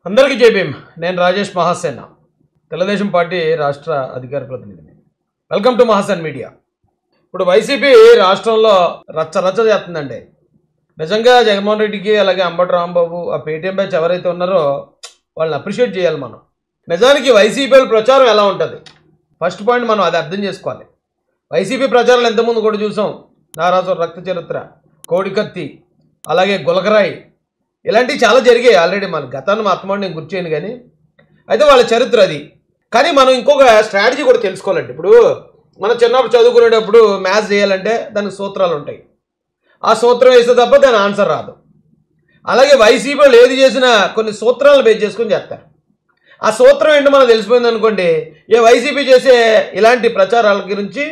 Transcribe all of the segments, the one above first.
అందరికీ జై భీమ్. నేను రాజేష్ మహాసేన, తెలుగుదేశం పార్టీ రాష్ట్ర అధికార ప్రతినిధిని. Welcome to Mahasen media. ఇప్పుడు వైసీపీ రాష్ట్రంలో రచ్చ చేస్తుందండి. నిజంగా జగన్మోహన్ రెడ్డికి అలాగే అంబటి రాంబాబు ఆ పేటీఎం బ్యాచ్ ఎవరైతే ఉన్నారో వాళ్ళని అప్రిషియేట్ చేయాలి మనం. నిజానికి వైసీపీ ప్రచారం ఎలా ఉంటుంది, ఫస్ట్ పాయింట్ మనం అది అర్థం చేసుకోవాలి. వైసీపీ ప్రచారాలు ఎంతమంది కూడా చూసాం. నారాసు రక్త చరిత్ర, కోడికత్తి, అలాగే గులకరాయి, ఇలాంటివి చాలా జరిగాయి ఆల్రెడీ. మన గతాన్ని మా అత్తమాడు నేను గుర్తు చేయను, కానీ అయితే వాళ్ళ చరిత్ర అది. కానీ మనం ఇంకొక స్ట్రాటజీ కూడా తెలుసుకోవాలండి. ఇప్పుడు మనం చిన్నప్పుడు చదువుకునేటప్పుడు మ్యాథ్స్ చేయాలంటే దానికి సూత్రాలు ఉంటాయి. ఆ సూత్రం వేస్తే తప్ప దాని ఆన్సర్ రాదు. అలాగే వైసీపీలో ఏది చేసినా కొన్ని సూత్రాలను బేస్ చేసుకొని చేస్తారు. ఆ సూత్రం ఏంటో మనకు తెలిసిపోయింది అనుకోండి, ఏ వైసీపీ చేసే ఇలాంటి ప్రచారాల గురించి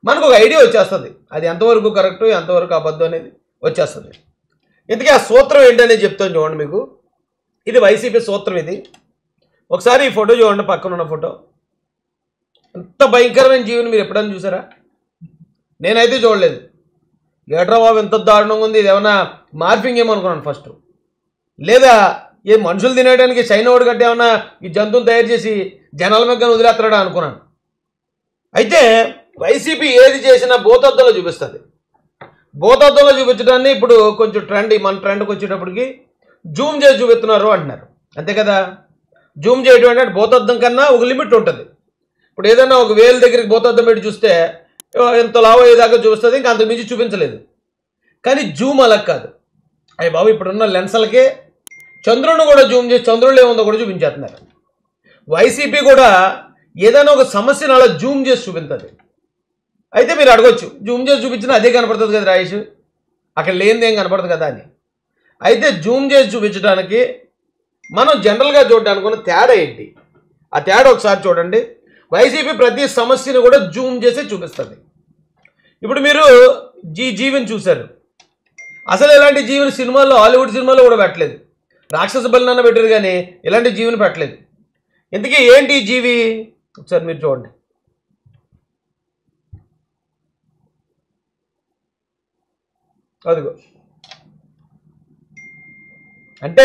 మనకు ఒక ఐడియా వచ్చేస్తుంది. అది ఎంతవరకు కరెక్టు ఎంతవరకు అబద్ధం అనేది వచ్చేస్తుంది. ఇంతకీ ఆ సూత్రం ఏంటనేది చెప్తాను చూడండి మీకు. ఇది వైసీపీ సూత్రం. ఇది ఒకసారి ఈ ఫోటో చూడండి, పక్కన ఉన్న ఫోటో. ఎంత భయంకరమైన జీవిని మీరు ఎప్పుడైనా చూసారా? నేనైతే చూడలేదు. ఏట్రా బాబు ఎంత దారుణంగా ఉంది, ఇది ఏమన్నా మార్పింగ్ ఏమనుకున్నాను ఫస్ట్. లేదా ఏ మనుషులు తినేయడానికి చైనావాడు గట్టి ఏమన్నా ఈ జంతువుని తయారు చేసి జనాల మీద వదిలేస్తాడా అనుకున్నాను. అయితే వైసీపీ ఏది చేసినా భూతద్దంలో చూపిస్తుంది. భూతద్దంలో చూపించడాన్ని ఇప్పుడు కొంచెం ట్రెండ్, మన ట్రెండ్కి వచ్చేటప్పటికి జూమ్ చేసి చూపిస్తున్నారు అంటున్నారు. అంతే కదా, జూమ్ చేయడం అంటే భూతద్దం కన్నా ఒక లిమిట్ ఉంటుంది. ఇప్పుడు ఏదైనా ఒక వేలు దగ్గరికి భూతద్దం పెట్టి చూస్తే ఎంత లావు అయ్యేదాకా చూపిస్తుంది, ఇంకా అంతకు మించి చూపించలేదు. కానీ జూమ్ అలా కాదు. అయ్యి బాబు ఇప్పుడున్న లెన్సులకే చంద్రుడిని కూడా జూమ్ చేసి చంద్రుడు ఏముందో కూడా చూపించేస్తున్నారు. వైసీపీ కూడా ఏదైనా ఒక సమస్యను అలా జూమ్ చేసి చూపించదు. అయితే మీరు అడగొచ్చు, జూమ్ చేసి చూపించినా అదే కనపడుతుంది కదా రాయేష్, అక్కడ లేనిది ఏం కనపడదు కదా అని. అయితే జూమ్ చేసి చూపించడానికి మనం జనరల్గా చూడడానికి ఉన్న తేడా ఏంటి, ఆ తేడా ఒకసారి చూడండి. వైసీపీ ప్రతి సమస్యను కూడా జూమ్ చేసి చూపిస్తుంది. ఇప్పుడు మీరు జీవిని చూశారు. అసలు ఇలాంటి జీవిని సినిమాల్లో, హాలీవుడ్ సినిమాల్లో కూడా పెట్టలేదు. రాక్షస బలినన్న పెట్టారు కానీ ఇలాంటి జీవిని పెట్టలేదు. ఇంతకీ ఏంటి ఈ జీవి ఒకసారి మీరు చూడండి. అదిగో. అంటే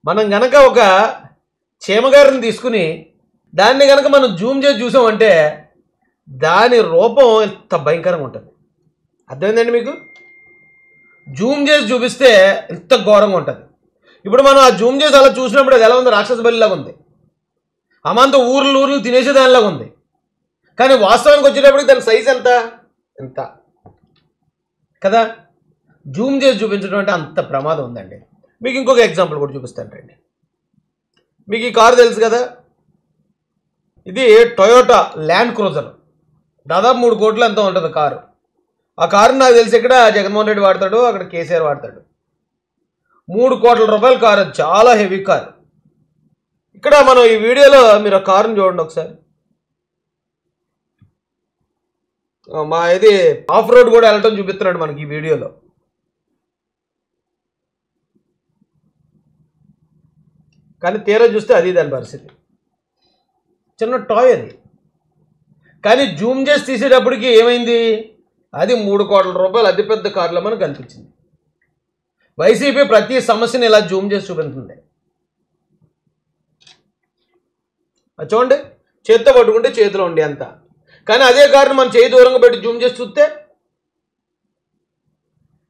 మనం గనక ఒక చీమగారిని తీసుకుని దాన్ని గనక మనం జూమ్ చేసి చూసామంటే దాని రూపం ఎంత భయంకరంగా ఉంటుంది. అర్థమైందండి మీకు? జూమ్ చేసి చూపిస్తే ఎంత ఘోరంగా ఉంటుంది. ఇప్పుడు మనం ఆ జూమ్ చేసి అలా చూసినప్పుడు అది ఎలా ఉంది, రాక్షస బలిలాగా ఉంది. అమాంత ఊర్లు తినేసేదానిలాగా ఉంది. కానీ వాస్తవానికి వచ్చేటప్పటికి దాని సైజ్ ఎంత కదా. జూమ్ చేసి చూపించడం అంటే అంత ప్రమాదం ఉందండి. మీకు ఇంకొక ఎగ్జాంపుల్ కూడా చూపిస్తాను రండి. మీకు ఈ కారు తెలుసు కదా, ఇది టొయోటా ల్యాండ్ క్రూజర్. దాదాపు 3 కోట్లు ఎంతో ఉంటుంది కారు. ఆ కారు నాకు తెలిసి ఇక్కడ జగన్మోహన్ రెడ్డి వాడతాడు, అక్కడ కేసీఆర్ వాడతాడు. 3 కోట్ల రూపాయల కారు, చాలా హెవీ కారు. ఇక్కడ మనం ఈ వీడియోలో మీరు ఆ కారుని చూడండి ఒకసారి. మా ఇది ఆఫ్ రోడ్ కూడా వెళ్ళటం చూపిస్తున్నాడు మనకి ఈ వీడియోలో. కానీ తీరా చూస్తే అది దాని పరిస్థితి. చిన్న టాయ్ అది. కానీ జూమ్ చేసి తీసేటప్పటికి ఏమైంది, అది 3 కోట్ల రూపాయలు అతిపెద్ద కారులో మనకు కనిపించింది. వైసీపీ ప్రతి సమస్యను ఇలా జూమ్ చేసి చూపించింది. అది చూడండి, చేత్తో పట్టుకుంటే చేతిలో ఉండే అంత. కానీ అదే కారుని మనం చేయి దూరంగా పెట్టి జూమ్ చేసి చూస్తే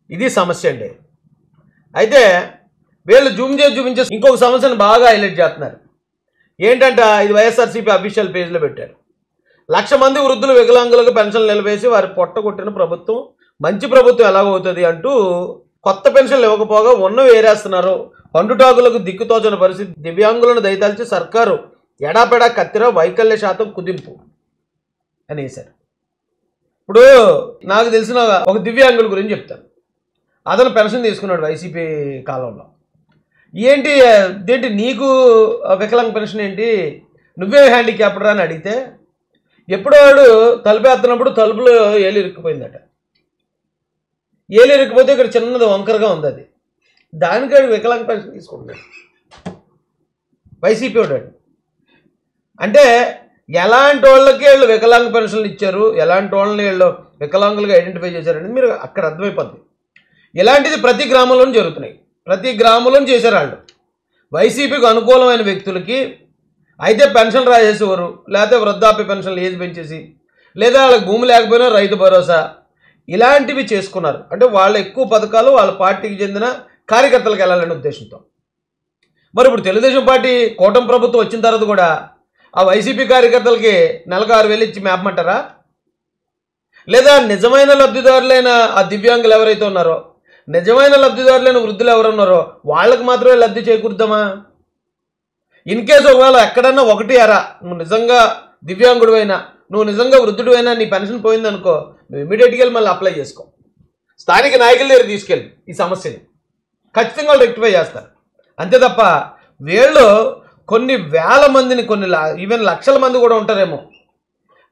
ఇది సమస్య అండి. అయితే వీళ్ళు జూమ్ చేసి చూపించే ఇంకొక సమస్యను బాగా హైలైట్ చేస్తున్నారు. ఏంటంటే ఇది వైఎస్ఆర్సీపీ అఫీషియల్ పేజ్లో పెట్టారు. 1,00,000 మంది వృద్ధులు వికలాంగులకు పెన్షన్లు నిలవేసి వారి పొట్ట కొట్టిన ప్రభుత్వం మంచి ప్రభుత్వం ఎలాగవుతుంది అంటూ కొత్త పెన్షన్లు ఇవ్వకపోగా ఉన్నవి ఏరేస్తున్నారు. పండుటాకులకు దిక్కుతోచని పరిస్థితి, దివ్యాంగులను దయతలిచి సర్కారు ఎడాపెడా కత్తిర వైకల్య శాతం కుదింపు అని వేశారు. ఇప్పుడు నాకు తెలిసిన ఒక దివ్యాంగుల గురించి చెప్తాను. అతను పెన్షన్ తీసుకున్నాడు వైసీపీ కాలంలో. ఏంటి నీకు వికలాంగ పెన్షన్ ఏంటి, నువ్వే హ్యాండిక్యాప్డ్ రా అని అడిగితే ఎప్పుడో వాడు తలుపు ఎత్తున్నప్పుడు తలుపులో ఏలు ఇరుక్కుపోయిందట. ఏలు ఇరుక్కుపోతే ఇక్కడ చిన్నది వంకరగా ఉంది, అది దానికి వికలాంగ పెన్షన్ తీసుకుంటున్నాడు వైసీపీ వాడు. అంటే ఎలాంటి వాళ్ళకి వీళ్ళు వికలాంగ పెన్షన్లు ఇచ్చారు, ఎలాంటి వాళ్ళని వీళ్ళు వికలాంగులుగా ఐడెంటిఫై చేశారని మీరు అక్కడ అర్థమైపోద్ది. ఇలాంటిది ప్రతి గ్రామంలోనూ జరుగుతున్నాయి, ప్రతి గ్రామంలోనూ చేశారు వాళ్ళు. వైసీపీకి అనుకూలమైన వ్యక్తులకి అయితే పెన్షన్ రాసేసేవారు, లేకపోతే వృద్ధాప్య పెన్షన్లు ఏజ్ పెంచేసి, లేదా వాళ్ళకి భూమి లేకపోయినా రైతు భరోసా ఇలాంటివి చేసుకున్నారు. అంటే వాళ్ళ ఎక్కువ పథకాలు వాళ్ళ పార్టీకి చెందిన కార్యకర్తలకు వెళ్ళాలనే ఉద్దేశంతో. మరి ఇప్పుడు తెలుగుదేశం పార్టీ కూటమి ప్రభుత్వం వచ్చిన తర్వాత కూడా ఆ వైసీపీ కార్యకర్తలకి నెలకు 6,000 ఇచ్చి మేపమంటారా? లేదా నిజమైన లబ్ధిదారులైన ఆ దివ్యాంగులు ఎవరైతే ఉన్నారో, నిజమైన లబ్ధిదారులైన వృద్ధులు ఎవరు ఉన్నారో వాళ్ళకి మాత్రమే లబ్ధి చేకూరుద్దామా? ఇన్ కేసు ఒకవేళ ఎక్కడన్నా ఒకటి అరా నువ్వు నిజంగా దివ్యాంగుడు అయినా, నువ్వు నిజంగా వృద్ధుడు అయినా, నీ పెన్షన్ పోయిందనుకో, నువ్వు ఇమీడియట్గా వెళ్ళి మళ్ళీ అప్లై చేసుకో. స్థానిక నాయకుల దగ్గర తీసుకెళ్ళి ఈ సమస్యని ఖచ్చితంగా వాళ్ళు రెక్టిఫై చేస్తారు. అంతే తప్ప వీళ్ళు కొన్ని వేల మందిని, ఈవెన్ లక్షల మంది కూడా ఉంటారేమో,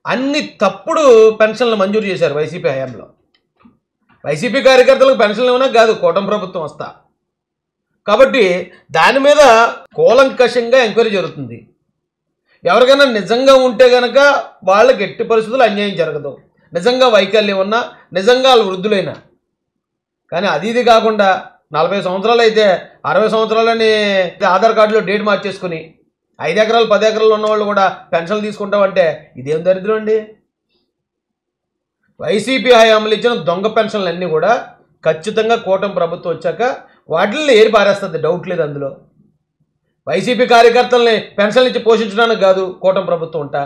అన్ని తప్పుడు పెన్షన్లు మంజూరు చేశారు వైసీపీ హయాంలో. వైసీపీ కార్యకర్తలకు పెన్షన్లు ఏమైనా కాదు, కూటమి ప్రభుత్వం వస్తా. కాబట్టి దాని మీద కూలంకషంగా ఎంక్వైరీ జరుగుతుంది. ఎవరికైనా నిజంగా ఉంటే కనుక వాళ్ళకి ఎట్టి పరిస్థితులు అన్యాయం జరగదు, నిజంగా వైకల్యం ఉన్నా, నిజంగా వాళ్ళు వృద్ధులైనా. కానీ ఇది కాకుండా 40 సంవత్సరాలు అయితే 60 సంవత్సరాలని ఆధార్ కార్డులో డేట్ మార్చేసుకుని 5 ఎకరాలు 10 ఎకరాలు ఉన్నవాళ్ళు కూడా పెన్షన్లు తీసుకుంటామంటే ఇదేం దరిద్రం అండి? వైసీపీ హయాంలో ఇచ్చిన దొంగ పెన్షన్లు అన్నీ కూడా ఖచ్చితంగా కూటమి ప్రభుత్వం వచ్చాక వాటిని ఏరి పారేస్తుంది, డౌట్ లేదు అందులో. వైసీపీ కార్యకర్తల్ని పెన్షన్లు ఇచ్చి పోషించడానికి కాదు కూటమి ప్రభుత్వం ఉంటా.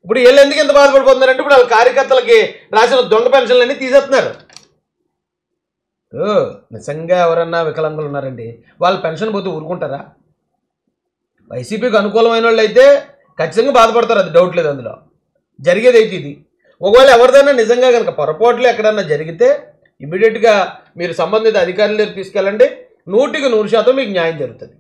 ఇప్పుడు వీళ్ళు ఎందుకు ఎంత బాధపడిపోతున్నారంటే ఇప్పుడు వాళ్ళ కార్యకర్తలకి రాసిన దొంగ పెన్షన్లన్నీ తీసేస్తున్నారు. నిజంగా ఎవరన్నా వికలాంగులు ఉన్నారండి, వాళ్ళు పెన్షన్ పోతే ఊరుకుంటారా? వైసీపీకి అనుకూలమైన వాళ్ళు అయితే ఖచ్చితంగా బాధపడతారు, అది డౌట్ లేదు అందులో. జరిగేది అయితే ఇది. ఒకవేళ ఎవరిదైనా నిజంగా కనుక పొరపాట్లు ఎక్కడన్నా జరిగితే ఇమీడియట్గా మీరు సంబంధిత అధికారుల దగ్గర తీసుకెళ్ళండి, 100% మీకు న్యాయం జరుగుతుంది.